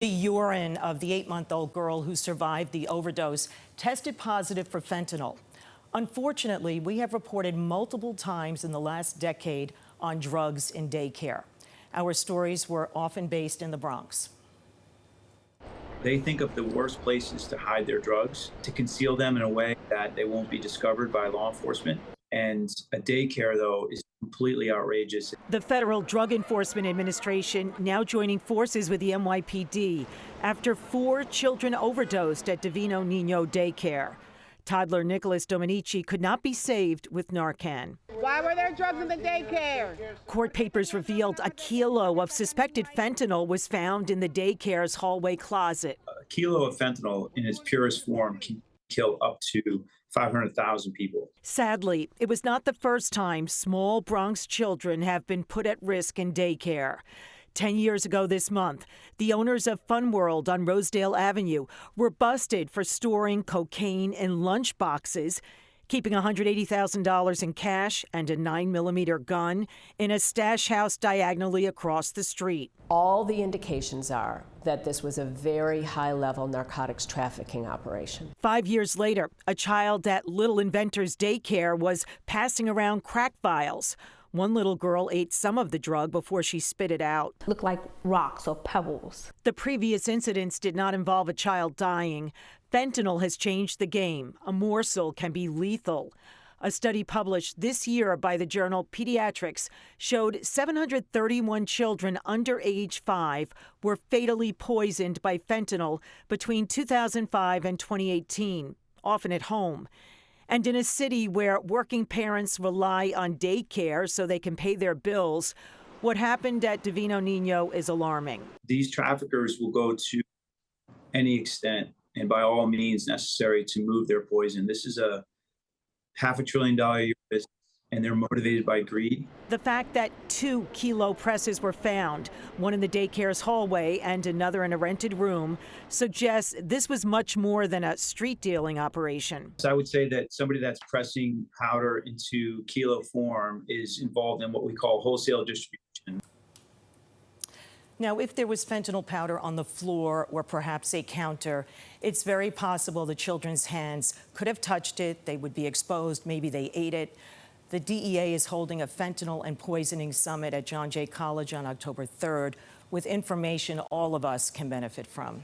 The urine of the 8-month-old girl who survived the overdose tested positive for fentanyl. Unfortunately, we have reported multiple times in the last decade on drugs in daycare. Our stories were often based in the Bronx. They think of the worst places to hide their drugs, to conceal them in a way that they won't be discovered by law enforcement. And a daycare, though, is completely outrageous. The Federal Drug Enforcement Administration now joining forces with the NYPD after 4 children overdosed at Divino Niño daycare. Toddler Nicholas Dominici could not be saved with Narcan. Why were there drugs in the daycare? Court papers revealed a kilo of suspected fentanyl was found in the daycare's hallway closet. A kilo of fentanyl in its purest form can kill up to 500,000 people. Sadly, it was not the first time small Bronx children have been put at risk in daycare. 10 years ago this month, the owners of Fun World on Rosedale Avenue were busted for storing cocaine in lunch boxes, keeping $180,000 in cash and a 9mm gun in a stash house diagonally across the street. All the indications are that this was a very high-level narcotics trafficking operation. 5 years later, a child at Little Inventors Daycare was passing around crack vials. One little girl ate some of the drug before she spit it out. Looked like rocks or pebbles. The previous incidents did not involve a child dying. Fentanyl has changed the game. A morsel can be lethal. A study published this year by the journal Pediatrics showed 731 children under age 5 were fatally poisoned by fentanyl between 2005 and 2018, often at home. And in a city where working parents rely on daycare so they can pay their bills, what happened at Divino Niño is alarming. These traffickers will go to any extent and by all means necessary to move their poison. This is a $500 billion a year business, and they're motivated by greed. The fact that 2 kilo presses were found, one in the daycare's hallway and another in a rented room, suggests this was much more than a street dealing operation. So I would say that somebody that's pressing powder into kilo form is involved in what we call wholesale distribution. Now, if there was fentanyl powder on the floor or perhaps a counter, it's very possible the children's hands could have touched it, they would be exposed, maybe they ate it. The DEA is holding a fentanyl and poisoning summit at John Jay College on October 3rd with information all of us can benefit from.